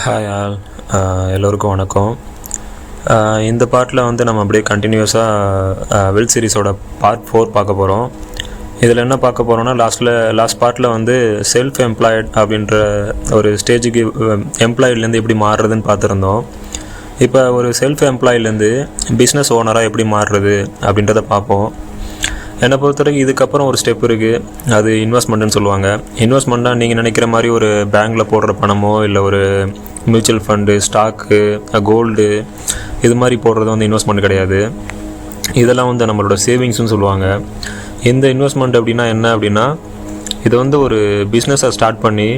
Hi all. எல்லோருக்கும் வணக்கம். இந்த பார்ட்டில் வந்து நம்ம அப்படியே கண்டினியூஸாக வெல் சீரிஸோட பார்ட் 4 பார்க்க போகிறோம். இதில் என்ன பார்க்க போகிறோன்னா லாஸ்ட் பார்ட்டில் வந்து செல்ஃப் எம்ப்ளாய்ட் அப்படின்ற ஒரு ஸ்டேஜுக்கு எம்ப்ளாய்ட்லேருந்து எப்படி மாறுறதுன்னு பார்த்துருந்தோம். இப்போ ஒரு செல்ஃப் எம்ப்ளாய்லேருந்து பிஸ்னஸ் ஓனராக எப்படி மாறுறது அப்படின்றத பார்ப்போம். என்னை பொறுத்த வரைக்கும் இதுக்கப்புறம் ஒரு ஸ்டெப் இருக்குது, அது இன்வெஸ்ட்மெண்ட்டுன்னு சொல்லுவாங்க. இன்வெஸ்ட்மெண்ட்டாக நீங்கள் நினைக்கிற மாதிரி ஒரு பேங்க்கில் போடுற பணமோ இல்லை ஒரு மியூச்சுவல் ஃபண்டு, ஸ்டாக்கு, கோல்டு இது மாதிரி போடுறது வந்து இன்வெஸ்ட்மெண்ட் கிடையாது. இதெல்லாம் வந்து நம்மளோட சேவிங்ஸ்னு சொல்லுவாங்க. இந்த இன்வெஸ்ட்மெண்ட் அப்படின்னா என்ன அப்படின்னா, இது வந்து ஒரு பிஸ்னஸை ஸ்டார்ட் பண்ணி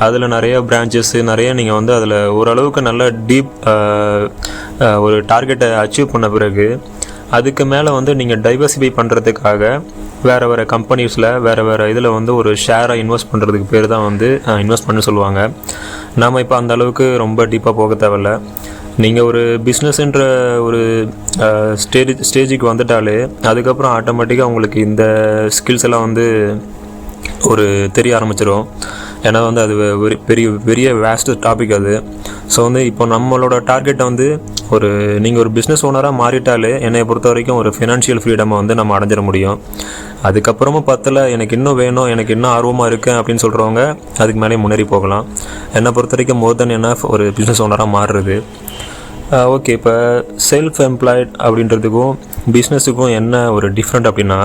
அதில் நிறைய பிரான்ச்சஸ்ஸு நீங்கள் வந்து அதில் ஓரளவுக்கு நல்ல டீப் ஒரு டார்கெட்டை அச்சீவ் பண்ண பிறகு அதுக்கு மேலே வந்து நீங்கள் டைவர்சிஃபை பண்ணுறதுக்காக வேறு கம்பெனிஸில் வேறு இதில் வந்து ஒரு ஷேராக இன்வெஸ்ட் பண்ணுறதுக்கு பேர் தான் வந்து இன்வெஸ்ட்மெண்ட்னு சொல்லுவாங்க. நாம் இப்போ அந்த அளவுக்கு ரொம்ப டீப்பாக போக தேவையில்ல. நீங்கள் ஒரு பிஸ்னஸ்ன்ற ஒரு ஸ்டேஜுக்கு வந்துட்டாலே அதுக்கப்புறம் ஆட்டோமேட்டிக்காக உங்களுக்கு இந்த ஸ்கில்ஸ் எல்லாம் வந்து ஒரு தெரிய ஆரம்பிச்சிடும். ஏன்னா வந்து அது பெரிய வேஸ்ட் டாபிக் அது. ஸோ வந்து இப்போ நம்மளோட டார்கெட்டை வந்து நீங்கள் ஒரு பிஸ்னஸ் ஓனராக மாறிட்டாலே என்னை பொறுத்த வரைக்கும் ஒரு ஃபினான்ஷியல் ஃப்ரீடமை வந்து நம்ம அடைஞ்சிட முடியும். அதுக்கப்புறமும் பத்தில் எனக்கு இன்னும் வேணும், எனக்கு இன்னும் ஆர்வமாக இருக்கேன் அப்படின்னு சொல்கிறவங்க அதுக்கு மேலே முன்னேறி போகலாம். என்னை பொறுத்த வரைக்கும் மோர் தென் என்ன ஒரு பிஸ்னஸ் ஓனராக மாறுறது. ஓகே, இப்போ செல்ஃப் எம்ப்ளாய்ட் அப்படின்றதுக்கும் பிஸ்னஸுக்கும் என்ன ஒரு டிஃப்ரெண்ட் அப்படின்னா,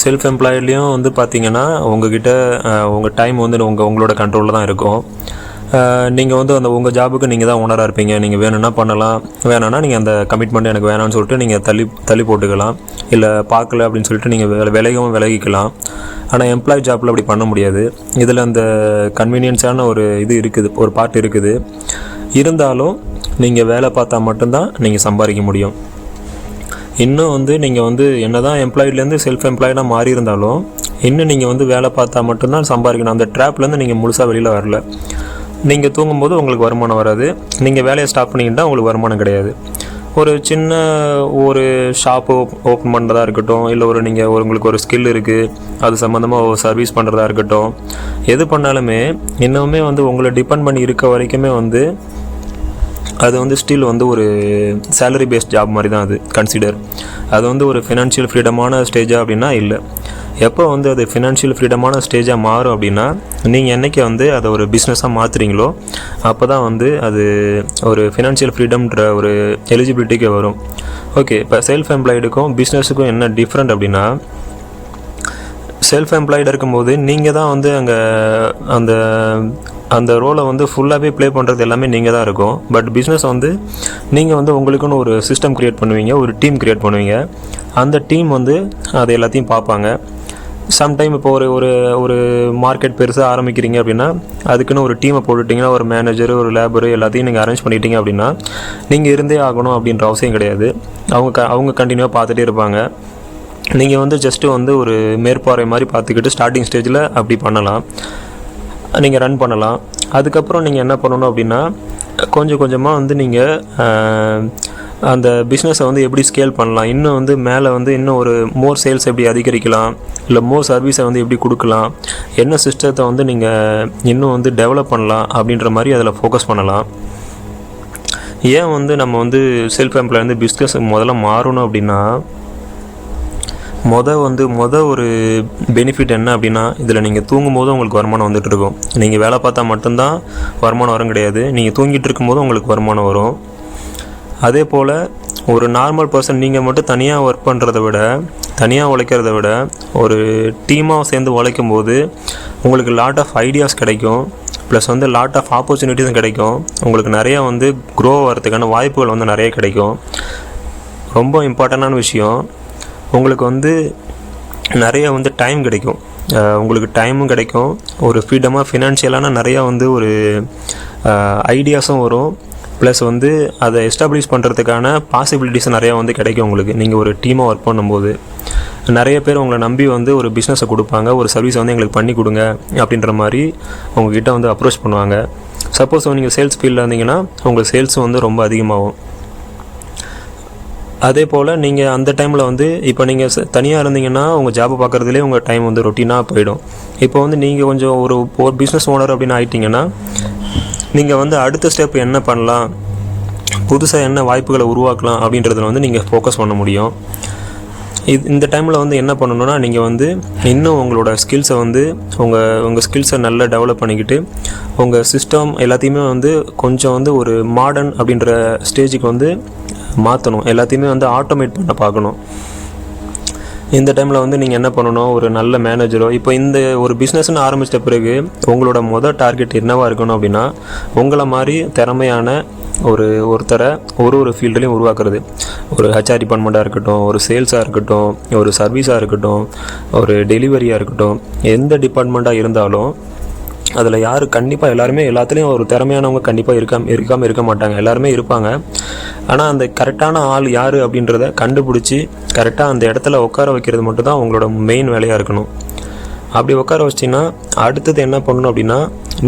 செல்ஃப் எம்ப்ளாய்ட்லேயும் வந்து பார்த்திங்கன்னா உங்கள்கிட்ட உங்கள் டைம் வந்து உங்களோட கண்ட்ரோலில் தான் இருக்கும். நீங்கள் வந்து உங்கள் ஜாபுக்கு நீங்கள் தான் ஓனராக இருப்பீங்க. நீங்கள் வேணும்னா பண்ணலாம், வேணான்னா நீங்கள் அந்த கமிட்மெண்ட் எனக்கு வேணான்னு சொல்லிட்டு நீங்கள் தள்ளி போட்டுக்கலாம், இல்லை பார்க்கல அப்படின்னு சொல்லிட்டு நீங்கள் விலகிக்கலாம். ஆனால் எம்ப்ளாய் ஜாப்பில் அப்படி பண்ண முடியாது. இதில் அந்த கன்வீனியன்ஸான ஒரு இது இருக்குது, ஒரு பார்ட் இருக்குது. இருந்தாலும் நீங்கள் வேலை பார்த்தா மட்டும்தான் நீங்கள் சம்பாதிக்க முடியும். இன்னும் வந்து நீங்கள் வந்து என்ன தான் எம்ப்ளாய்ட்லேருந்து செல்ஃப் எம்ப்ளாய்டாக மாறி இருந்தாலும் இன்னும் நீங்கள் வந்து வேலை பார்த்தா மட்டும்தான் சம்பாதிக்கணும். அந்த ட்ராப்லேருந்து நீங்கள் முழுசாக வெளியில் வரல. நீங்கள் தூங்கும்போது உங்களுக்கு வருமானம் வராது, நீங்கள் வேலையை ஸ்டாப் பண்ணிக்கிட்டால் உங்களுக்கு வருமானம் கிடையாது. ஒரு சின்ன ஒரு ஷாப்பு ஓப்பன் பண்ணுறதா இருக்கட்டும், இல்லை உங்களுக்கு ஒரு ஸ்கில் இருக்குது அது சம்மந்தமாக ஒரு சர்வீஸ் பண்ணுறதா இருக்கட்டும், எது பண்ணாலுமே இன்னுமே வந்து உங்களை டிபெண்ட் பண்ணி இருக்க வரைக்குமே வந்து அது வந்து ஸ்டில் வந்து ஒரு சேலரி பேஸ்ட் ஜாப் மாதிரி தான் அது கன்சிடர். அது வந்து ஒரு ஃபினான்ஷியல் ஃப்ரீடமான ஸ்டேஜாக அப்படின்னா இல்லை. எப்போ வந்து அது ஃபினான்ஷியல் ஃப்ரீடமான ஸ்டேஜாக மாறும் அப்படின்னா, நீங்கள் என்றைக்கு வந்து அதை ஒரு பிஸ்னஸாக மாற்றுறீங்களோ அப்போ தான் வந்து அது ஒரு ஃபினான்ஷியல் ஃப்ரீடம்ன்ற ஒரு எலிஜிபிலிட்டிக்கு வரும். ஓகே, இப்போ செல்ஃப் எம்ப்ளாய்டுக்கும் பிஸ்னஸுக்கும் என்ன டிஃப்ரெண்ட் அப்படின்னா, செல்ஃப் எம்ப்ளாய்டு இருக்கும்போது நீங்கள் தான் வந்து அங்கே அந்த ரோலை வந்து ஃபுல்லாகவே ப்ளே பண்ணுறது எல்லாமே நீங்கள் தான் இருக்கும். பட் பிஸ்னஸ் வந்து நீங்கள் வந்து உங்களுக்குன்னு ஒரு சிஸ்டம் க்ரியேட் பண்ணுவீங்க, ஒரு டீம் க்ரியேட் பண்ணுவீங்க. அந்த டீம் வந்து அதை எல்லாத்தையும் பார்ப்பாங்க. சம்டைம் இப்போ ஒரு மார்க்கெட் பெருசாக ஆரம்பிக்கிறீங்க அப்படின்னா அதுக்குன்னு ஒரு டீமை போட்டுட்டிங்கன்னா ஒரு மேனேஜர், ஒரு லேபரு எல்லாத்தையும் நீங்கள் அரேஞ்ச் பண்ணிட்டீங்க அப்படின்னா நீங்கள் இருந்தே ஆகணும் அப்படின்ற அவசியம் கிடையாது. அவங்க கண்டினியூவாக பார்த்துட்டே இருப்பாங்க. நீங்கள் வந்து ஜஸ்ட்டு வந்து ஒரு மேற்பார்வை மாதிரி பார்த்துக்கிட்டு ஸ்டார்டிங் ஸ்டேஜில் அப்படி பண்ணலாம், நீங்கள் ரன் பண்ணலாம். அதுக்கப்புறம் நீங்கள் என்ன பண்ணணும் அப்படின்னா, கொஞ்சம் கொஞ்சமாக வந்து நீங்கள் அந்த பிஸ்னஸை வந்து எப்படி ஸ்கேல் பண்ணலாம், இன்னும் வந்து மேலே வந்து இன்னும் ஒரு மோர் சேல்ஸ் எப்படி அதிகரிக்கலாம், இல்லை மோர் சர்வீஸை வந்து எப்படி கொடுக்கலாம், என்ன சிஸ்டத்தை வந்து நீங்கள் இன்னும் வந்து டெவலப் பண்ணலாம் அப்படின்ற மாதிரி அதில் ஃபோக்கஸ் பண்ணலாம். ஏன் வந்து நம்ம வந்து செல்ஃப் எம்ப்ளாய் வந்து பிஸ்னஸ் முதல்ல மாறணும் அப்படின்னா, ஒரு பெனிஃபிட் என்ன அப்படின்னா, இதில் நீங்கள் தூங்கும்போது உங்களுக்கு வருமானம் வந்துட்டு இருக்கும். நீங்கள் வேலை பார்த்தா மட்டும்தான் வருமானம் வரும் கிடையாது, நீங்கள் தூங்கிட்டு இருக்கும்போது உங்களுக்கு வருமானம் வரும். அதே போல் ஒரு நார்மல் பர்சன் நீங்கள் மட்டும் தனியாக ஒர்க் பண்ணுறத விட, தனியாக உழைக்கிறத விட ஒரு டீமாக சேர்ந்து உழைக்கும் போது உங்களுக்கு லாட் ஆஃப் ஐடியாஸ் கிடைக்கும், ப்ளஸ் வந்து லாட் ஆஃப் ஆப்பர்ச்சுனிட்டிஸும் கிடைக்கும். உங்களுக்கு நிறையா வந்து க்ரோ ஆகிறதுக்கான வாய்ப்புகள் வந்து நிறைய கிடைக்கும். ரொம்ப இம்பார்ட்டண்டான விஷயம், உங்களுக்கு வந்து நிறைய வந்து டைம் கிடைக்கும். உங்களுக்கு டைமும் கிடைக்கும், ஒரு ஃப்ரீடமாக ஃபினான்ஷியலான நிறையா வந்து ஒரு ஐடியாஸும் வரும். ப்ளஸ் வந்து அதை எஸ்டாப்ளிஷ் பண்ணுறதுக்கான பாசிபிலிட்டிஸும் நிறையா வந்து கிடைக்கும் உங்களுக்கு. நீங்கள் ஒரு டீமாக ஒர்க் பண்ணும்போது நிறைய பேர் உங்களை நம்பி வந்து ஒரு பிஸ்னஸை கொடுப்பாங்க, ஒரு சர்வீஸை வந்து எங்களுக்கு பண்ணி கொடுங்க அப்படின்ற மாதிரி உங்கள்கிட்ட வந்து அப்ரோச் பண்ணுவாங்க. சப்போஸ் நீங்கள் சேல்ஸ் ஃபீல்டில் இருந்தீங்கன்னா உங்களுக்கு சேல்ஸும் வந்து ரொம்ப அதிகமாகும். அதே போல் நீங்கள் அந்த டைமில் வந்து இப்போ நீங்கள் தனியாக இருந்தீங்கன்னா உங்கள் ஜாபை பார்க்குறதுலேயே உங்கள் டைம் வந்து ரொட்டீனாக போயிடும். இப்போ வந்து நீங்கள் கொஞ்சம் ஒரு பிஸ்னஸ் ஓனர் அப்படின்னு ஆகிட்டிங்கன்னா நீங்கள் வந்து அடுத்த ஸ்டெப் என்ன பண்ணலாம், புதுசாக என்ன வாய்ப்புகளை உருவாக்கலாம் அப்படின்றதுல வந்து நீங்கள் ஃபோக்கஸ் பண்ண முடியும். இந்த டைமில் வந்து என்ன பண்ணணுன்னா, நீங்கள் வந்து இன்னும் உங்களோட ஸ்கில்ஸை வந்து உங்கள் ஸ்கில்ஸை நல்லா டெவலப் பண்ணிக்கிட்டு உங்கள் சிஸ்டம் எல்லாத்தையுமே வந்து கொஞ்சம் வந்து ஒரு மாடர்ன் அப்படின்ற ஸ்டேஜுக்கு வந்து மாற்றணும். எல்லாத்தையுமே வந்து ஆட்டோமேட் பண்ண பார்க்கணும். இந்த டைமில் வந்து நீங்கள் என்ன பண்ணணும், ஒரு நல்ல மேனேஜரோ, இப்போ இந்த ஒரு பிஸ்னஸ்ன்னு ஆரம்பித்த பிறகு உங்களோட டார்கெட் என்னவாக இருக்கணும் அப்படின்னா, உங்களை மாதிரி திறமையான ஒருத்தரை ஒரு ஃபீல்டுலையும் உருவாக்குறது. ஒரு ஹெச்ஆர் டிபார்ட்மெண்ட்டாக இருக்கட்டும், ஒரு சேல்ஸாக இருக்கட்டும், ஒரு சர்வீஸாக இருக்கட்டும், ஒரு டெலிவரியாக இருக்கட்டும், எந்த டிபார்ட்மெண்ட்டாக இருந்தாலும் அதில் யார் கண்டிப்பாக எல்லாருமே எல்லாத்துலேயும் ஒரு திறமையானவங்க கண்டிப்பாக இருக்க மாட்டாங்க, எல்லாருமே இருப்பாங்க. ஆனால் அந்த கரெக்டான ஆள் யார் அப்படின்றத கண்டுபிடிச்சி கரெக்டாக அந்த இடத்துல உட்கார வைக்கிறது மட்டும்தான் உங்களோட மெயின் வேலையாக இருக்கணும். அப்படி உட்கார வச்சிங்கன்னா அடுத்தது என்ன பண்ணணும் அப்படின்னா,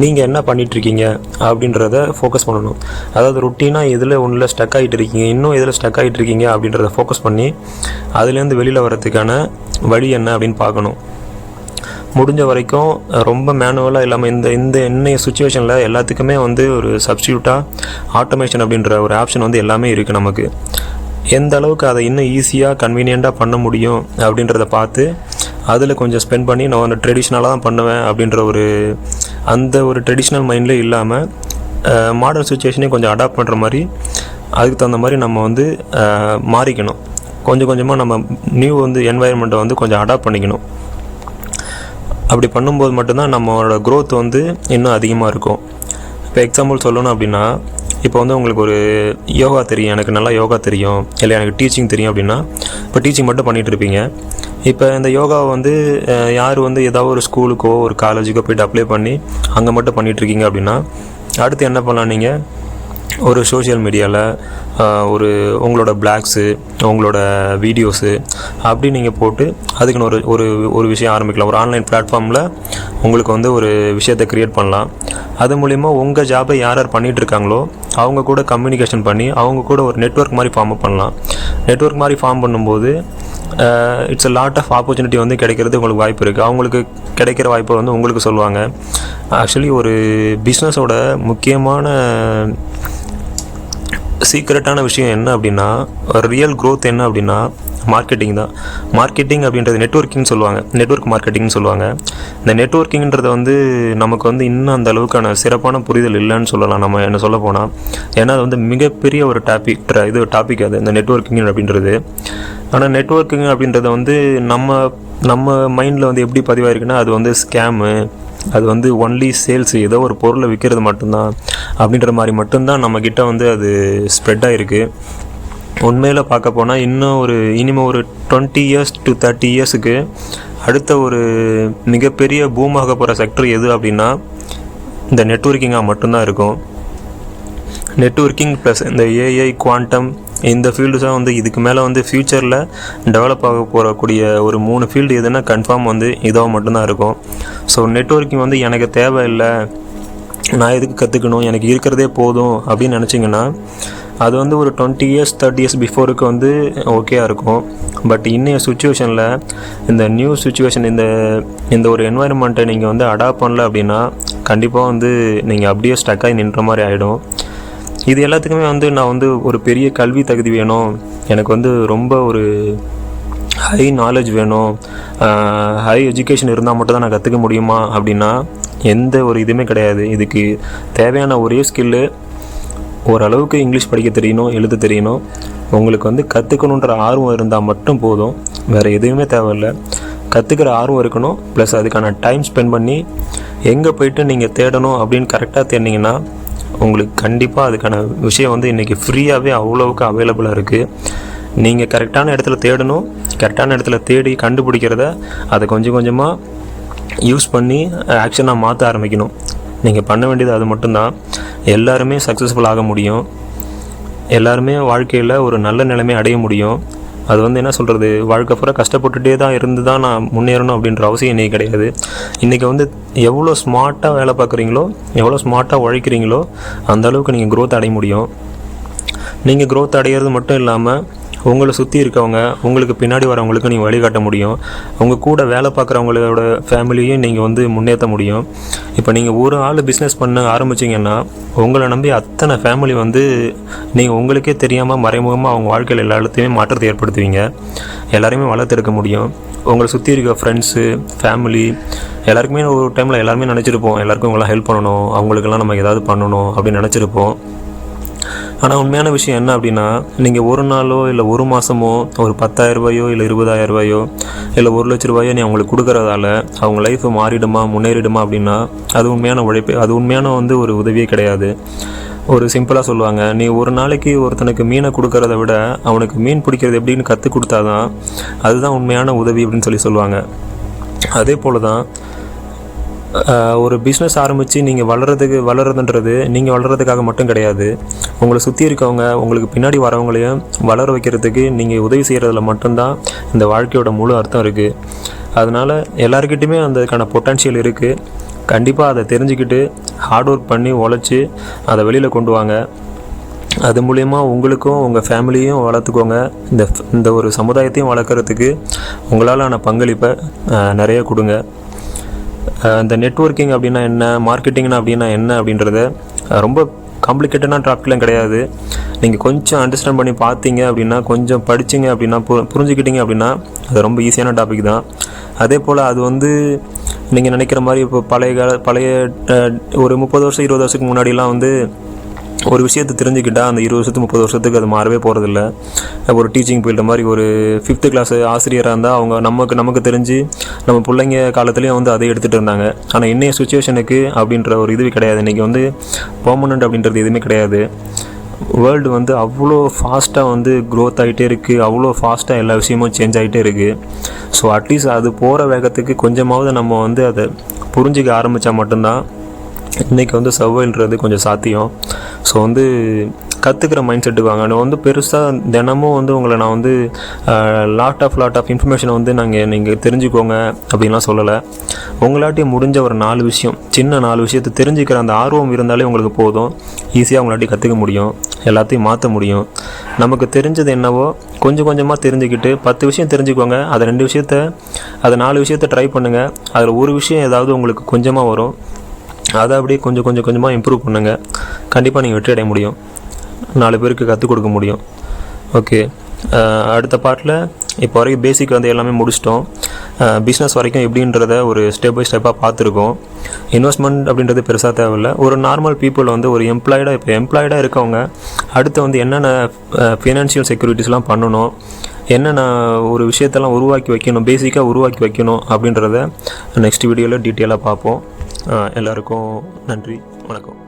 நீங்கள் என்ன பண்ணிகிட்ருக்கீங்க அப்படின்றத ஃபோக்கஸ் பண்ணணும். அதாவது ருட்டீனாக ஒன்றில் ஸ்டக் ஆகிட்டு இருக்கீங்க, இன்னும் எதில் ஸ்டக் ஆகிட்டு இருக்கீங்க அப்படின்றத ஃபோக்கஸ் பண்ணி அதுலேருந்து வெளியில் வர்றதுக்கான வழி என்ன அப்படின்னு பார்க்கணும். முடிஞ்ச வரைக்கும் ரொம்ப மேனுவலாக இல்லாமல் இந்த இன்னைய சுச்சுவேஷனில் எல்லாத்துக்குமே வந்து ஒரு சப்ஸ்டியூட்டாக ஆட்டோமேஷன் அப்படின்ற ஒரு ஆப்ஷன் வந்து எல்லாமே இருக்குது. நமக்கு எந்த அளவுக்கு அதை இன்னும் ஈஸியாக கன்வீனியண்ட்டாக பண்ண முடியும் அப்படின்றத பார்த்து அதில் கொஞ்சம் ஸ்பெண்ட் பண்ணி நான் வந்து ட்ரெடிஷ்னலாக தான் பண்ணுவேன் அப்படின்ற ஒரு ட்ரெடிஷ்னல் மைண்ட்லேயே இல்லாமல் மாடர்ன் சுச்சுவேஷனையும் கொஞ்சம் அடாப்ட் பண்ணுற மாதிரி அதுக்கு தகுந்த மாதிரி நம்ம வந்து மாறிக்கணும். கொஞ்சம் கொஞ்சமாக நம்ம நியூ வந்து என்வாயர்மெண்ட்டை வந்து கொஞ்சம் அடாப்ட் பண்ணிக்கணும். அப்படி பண்ணும்போது மட்டும்தான் நம்மளோட க்ரோத் வந்து இன்னும் அதிகமாக இருக்கும். இப்போ எக்ஸாம்பிள் சொல்லணும் அப்படின்னா, இப்போ வந்து உங்களுக்கு ஒரு யோகா தெரியும், எனக்கு நல்லா யோகா தெரியும், இல்லை எனக்கு டீச்சிங் தெரியும் அப்படின்னா, இப்போ டீச்சிங் மட்டும் பண்ணிகிட்டு இருப்பீங்க. இப்போ இந்த யோகாவை வந்து யார் வந்து ஏதாவது ஒரு ஸ்கூலுக்கோ ஒரு காலேஜுக்கோ போய்ட்டு அப்ளை பண்ணி அங்கே மட்டும் பண்ணிகிட்ருக்கீங்க அப்படின்னா, அடுத்து என்ன பண்ணலாம், நீங்கள் ஒரு சோஷியல் மீடியாவில் உங்களோட பிளாக்ஸு, உங்களோட வீடியோஸு அப்படி நீங்கள் போட்டு அதுக்குன்னு ஒரு விஷயம் ஆரம்பிக்கலாம். ஒரு ஆன்லைன் பிளாட்ஃபார்மில் உங்களுக்கு வந்து ஒரு விஷயத்தை க்ரியேட் பண்ணலாம். அது மூலிமா உங்கள் ஜாபை யார் பண்ணிகிட்டு இருக்காங்களோ அவங்க கூட கம்யூனிகேஷன் பண்ணி அவங்க கூட ஒரு நெட்வொர்க் மாதிரி ஃபார்ம் பண்ணலாம். நெட்வொர்க் மாதிரி ஃபார்ம் பண்ணும்போது it's a lot of opportunity வந்து கிடைக்கிறது உங்களுக்கு வாய்ப்பு இருக்குது. அவங்களுக்கு கிடைக்கிற வாய்ப்பை வந்து உங்களுக்கு சொல்லுவாங்க. ஆக்சுவலி ஒரு பிஸ்னஸோட முக்கியமான சீக்ரெட்டான விஷயம் என்ன அப்படின்னா, ரியல் க்ரோத் என்ன அப்படின்னா மார்க்கெட்டிங் தான். மார்க்கெட்டிங் அப்படின்றது நெட்வொர்க்கிங்னு சொல்லுவாங்க, நெட்வொர்க் மார்க்கெட்டிங்னு சொல்லுவாங்க. இந்த நெட்வொர்க்கிங்கிறது வந்து நமக்கு வந்து இன்னும் அந்த அளவுக்கான சிறப்பான புரிதல் இல்லைன்னு சொல்லலாம் நம்ம என்ன சொல்ல போனால். ஏன்னா அது வந்து மிகப்பெரிய ஒரு டாபிக் அது, இந்த நெட்வொர்க்கிங் அப்படின்றது. ஆனால் நெட்வொர்க்கிங் அப்படின்றத வந்து நம்ம மைண்டில் வந்து எப்படி பதிவாயிருக்குன்னா, அது வந்து ஸ்கேமு, அது வந்து ஒன்லி சேல்ஸ், ஏதோ ஒரு பொருளை விற்கிறது மட்டும்தான் அப்படின்ற மாதிரி மட்டும்தான் நம்மக்கிட்ட வந்து அது ஸ்ப்ரெட் ஆகிருக்கு. உண்மையில் பார்க்க போனால் இனிமேல் ஒரு 20 years to 30 yearsக்கு அடுத்த ஒரு மிகப்பெரிய பூமாக போகிற செக்டர் எது அப்படின்னா இந்த நெட்வொர்க்கிங்காக மட்டும்தான் இருக்கும். நெட்வொர்க்கிங் ப்ளஸ் இந்த ஏஐ, குவாண்டம், இந்த ஃபீல்டுஸாக வந்து இதுக்கு மேலே வந்து ஃப்யூச்சரில் டெவலப் ஆக போகக்கூடிய ஒரு 3 ஃபீல்டு எதுனா கன்ஃபார்ம் வந்து இதாக மட்டும்தான் இருக்கும். ஸோ நெட்வொர்க்கிங் வந்து எனக்கு தேவையில்லை, நான் எதுக்கு கற்றுக்கணும், எனக்கு இருக்கிறதே போதும் அப்படின்னு நினச்சிங்கன்னா அது வந்து ஒரு 20 years 30 years பிஃபோருக்கு வந்து ஓகேயாக இருக்கும். பட் இன்னைய சுச்சுவேஷனில் இந்த நியூ சுச்சுவேஷன், இந்த ஒரு என்வாயர்மெண்ட்டை நீங்கள் வந்து அடாப்ட் பண்ணல அப்படின்னா கண்டிப்பாக வந்து நீங்கள் அப்படியே ஸ்டக்காகி நின்ற மாதிரி ஆகிடும். இது எல்லாத்துக்குமே வந்து நான் வந்து ஒரு பெரிய கல்வி தகுதி வேணும், எனக்கு வந்து ரொம்ப ஒரு ஹை நாலேஜ் வேணும், ஹை எஜுகேஷன் இருந்தால் மட்டும் தான் நான் கற்றுக்க முடியுமா அப்படின்னா எந்த ஒரு இதுவுமே கிடையாது. இதுக்கு தேவையான ஒரே ஸ்கில்லு ஓரளவுக்கு இங்கிலீஷ் படிக்க தெரியணும், எழுத தெரியணும். உங்களுக்கு வந்து கற்றுக்கணுன்ற ஆர்வம் இருந்தால் மட்டும் போதும், வேறு எதுவுமே தேவையில்லை. கற்றுக்கிற ஆர்வம் இருக்கணும், ப்ளஸ் அதுக்கான டைம் ஸ்பெண்ட் பண்ணி எங்கே போய்ட்டு நீங்கள் தேடணும் அப்படின்னு கரெக்டாக தேடினீங்கன்னா உங்களுக்கு கண்டிப்பாக அதுக்கான விஷயம் வந்து இன்றைக்கி ஃப்ரீயாகவே அவ்வளோவுக்கு அவைலபிளாக இருக்குது. நீங்கள் கரெக்டான இடத்துல தேடணும், கரெக்டான இடத்துல தேடி கண்டுபிடிக்கிறத அதை கொஞ்சம் கொஞ்சமாக யூஸ் பண்ணி ஆக்ஷனாக மாற்ற ஆரம்பிக்கணும். நீங்கள் பண்ண வேண்டியது அது மட்டும்தான். எல்லாருமே சக்ஸஸ்ஃபுல் ஆக முடியும், எல்லாருமே வாழ்க்கையில் ஒரு நல்ல நிலைமை அடைய முடியும். அது வந்து என்ன சொல்கிறது, வாழ்க்கை பூரா கஷ்டப்பட்டுகிட்டே தான் இருந்து தான் நான் முன்னேறணும் அப்படின்ற அவசியம் இன்றைக்கி கிடையாது. இன்றைக்கி வந்து எவ்வளோ ஸ்மார்ட்டாக வேலை பார்க்குறீங்களோ, எவ்வளோ ஸ்மார்ட்டாக உழைக்கிறீங்களோ அந்த அளவுக்கு நீங்கள் க்ரோத் அடைய முடியும். நீங்கள் க்ரோத் அடையிறது மட்டும் இல்லாமல் உங்களை சுற்றி இருக்கவங்க, உங்களுக்கு பின்னாடி வரவங்களுக்கு நீங்கள் வழிகாட்ட முடியும். உங்கள் கூட வேலை பார்க்குறவங்களோட ஃபேமிலியும் நீங்கள் வந்து முன்னேற்ற முடியும். இப்போ நீங்கள் ஒரு ஆள் பிஸ்னஸ் பண்ண ஆரம்பிச்சிங்கன்னா உங்களை நம்பி அத்தனை ஃபேமிலி வந்து நீங்கள் உங்களுக்கே தெரியாமல் மறைமுகமாக அவங்க வாழ்க்கையில் எல்லா இடத்தையுமே மாற்றத்தை ஏற்படுத்துவீங்க. எல்லாரையுமே வளர்த்தெடுக்க முடியும். உங்களை சுற்றி இருக்க ஃப்ரெண்ட்ஸு, ஃபேமிலி எல்லாருக்குமே ஒரு டைமில் எல்லாருமே நினச்சிருப்போம், எல்லாருக்கும் இவங்களாம் ஹெல்ப் பண்ணணும், அவங்களுக்கெல்லாம் நம்ம ஏதாவது பண்ணணும் அப்படின்னு நினச்சிருப்போம். ஆனால் உண்மையான விஷயம் என்ன அப்படின்னா, நீங்கள் ஒரு நாளோ இல்லை ஒரு மாதமோ ஒரு 10,000 ரூபாயோ இல்லை 20,000 ரூபாயோ இல்லை 1,00,000 ரூபாயோ நீ அவங்களுக்கு கொடுக்குறதால அவங்க லைஃப்பை மாறிடுமா முன்னேறிடுமா அப்படின்னா அது உண்மையான உழைப்பு, அது உண்மையான வந்து ஒரு உதவியே கிடையாது. ஒரு சிம்பிளாக சொல்லுவாங்க, நீ ஒரு நாளைக்கு ஒருத்தனுக்கு மீனை கொடுக்கறத விட அவனுக்கு மீன் பிடிக்கிறது எப்படின்னு கற்றுக் கொடுத்தாதான் அதுதான் உண்மையான உதவி அப்படின்னு சொல்லுவாங்க. அதே போல் தான் ஒரு பிஸ்னஸ் ஆரம்பித்து நீங்கள் வளர்கிறதுன்றது நீங்கள் வளர்கிறதுக்காக மட்டும் கிடையாது. உங்களை சுற்றி இருக்கவங்க, உங்களுக்கு பின்னாடி வரவங்களையும் வளர வைக்கிறதுக்கு நீங்கள் உதவி செய்கிறதுல மட்டும்தான் இந்த வாழ்க்கையோட முழு அர்த்தம் இருக்குது. அதனால் எல்லாருக்கிட்டையுமே அதுக்கான பொட்டன்ஷியல் இருக்குது. கண்டிப்பாக அதை தெரிஞ்சுக்கிட்டு ஹார்ட் ஒர்க் பண்ணி உழைச்சி அதை வெளியில் கொண்டு வாங்க. அது மூலயமா உங்களுக்கும் உங்கள் ஃபேமிலியும் வளர்த்துக்கோங்க. இந்த ஒரு சமுதாயத்தையும் வளர்க்குறதுக்கு உங்களால் பங்களிப்பை நிறைய கொடுங்க. இந்த நெட்வொர்க்கிங் அப்படின்னா என்ன, மார்க்கெட்டிங்னா அப்படின்னா என்ன அப்படின்றத ரொம்ப காம்ப்ளிகேட்டடான டாபிக்லாம் கிடையாது. நீங்கள் கொஞ்சம் அண்டர்ஸ்டாண்ட் பண்ணி பார்த்தீங்க அப்படின்னா, கொஞ்சம் படிச்சிங்க அப்படின்னா, புரிஞ்சுக்கிட்டீங்க அப்படின்னா அது ரொம்ப ஈஸியான டாபிக் தான். அதே போல் அது வந்து நீங்கள் நினைக்கிற மாதிரி இப்போ பழைய ஒரு 30 வருஷம் 20 வருஷத்துக்கு முன்னாடிலாம் வந்து ஒரு விஷயத்தை தெரிஞ்சுக்கிட்டால் அந்த 20 வருஷத்துக்கு 30 வருஷத்துக்கு அது மாறவே போகிறதில்ல. ஒரு டீச்சிங் ஃபீல்டு மாதிரி ஒரு 5th கிளாஸ் ஆசிரியராக இருந்தால் அவங்க நமக்கு தெரிஞ்சு நம்ம பிள்ளைங்க காலத்துலேயும் வந்து அதை எடுத்துகிட்டு இருந்தாங்க. ஆனால் இன்னைய சுச்சுவேஷனுக்கு அப்படின்ற ஒரு இது கிடையாது. இன்றைக்கி வந்து பெர்மனண்ட் அப்படின்றது எதுவுமே கிடையாது. வேர்ல்டு வந்து அவ்வளோ ஃபாஸ்ட்டாக வந்து க்ரோத் ஆகிட்டே இருக்குது, அவ்வளோ ஃபாஸ்ட்டாக எல்லா விஷயமும் சேஞ்ச் ஆகிட்டே இருக்குது. ஸோ அட்லீஸ்ட் அது போகிற வேகத்துக்கு கொஞ்சமாவது நம்ம வந்து அதை புரிஞ்சிக்க ஆரம்பித்தா மட்டும்தான் இன்றைக்கி வந்து சர்வைல்ன்றது கொஞ்சம் சாத்தியம். ஸோ வந்து கற்றுக்கிற மைண்ட் செட்டுக்கு வாங்க. வந்து பெருசாக தினமும் வந்து உங்களை நான் வந்து லாட் ஆஃப் இன்ஃபர்மேஷனை வந்து நீங்கள் தெரிஞ்சுக்கோங்க அப்படின்லாம் சொல்லலை. உங்களாட்டி முடிஞ்ச ஒரு 4 விஷயம், சின்ன 4 விஷயத்தை தெரிஞ்சுக்கிற அந்த ஆர்வம் இருந்தாலே உங்களுக்கு போதும். ஈஸியாக உங்களாட்டி கற்றுக்க முடியும், எல்லாத்தையும் மாற்ற முடியும். நமக்கு தெரிஞ்சது என்னவோ கொஞ்சம் கொஞ்சமாக தெரிஞ்சுக்கிட்டு 10 விஷயம் தெரிஞ்சுக்கோங்க. அதை 4 விஷயத்தை ட்ரை பண்ணுங்கள். அதில் ஒரு விஷயம் ஏதாவது உங்களுக்கு கொஞ்சமாக வரும், அதை அப்படியே கொஞ்சமாக இம்ப்ரூவ் பண்ணுங்கள். கண்டிப்பாக நீங்கள் வெற்றி அடைய முடியும், 4 பேருக்கு கற்றுக் கொடுக்க முடியும். ஓகே, அடுத்த பார்ட்டில் இப்போ வரைக்கும் பேசிக் வந்து எல்லாமே முடிச்சிட்டோம். பிஸ்னஸ் வரைக்கும் எப்படின்றத ஒரு ஸ்டெப் பை ஸ்டெப்பாக பார்த்துருக்கோம். இன்வெஸ்ட்மெண்ட் அப்படின்றது பெருசாக தேவையில்லை. ஒரு நார்மல் பீப்புள் வந்து ஒரு எம்ப்ளாய்டாக இருக்கவங்க அடுத்து வந்து என்னென்ன ஃபினான்ஷியல் செக்யூரிட்டிஸ்லாம் பண்ணணும், என்னென்ன ஒரு விஷயத்தெல்லாம் பேசிக்காக உருவாக்கி வைக்கணும் அப்படின்றத நெக்ஸ்ட் வீடியோவில் டீட்டெயிலாக பார்ப்போம். எல்லாருக்கும் நன்றி, வணக்கம்.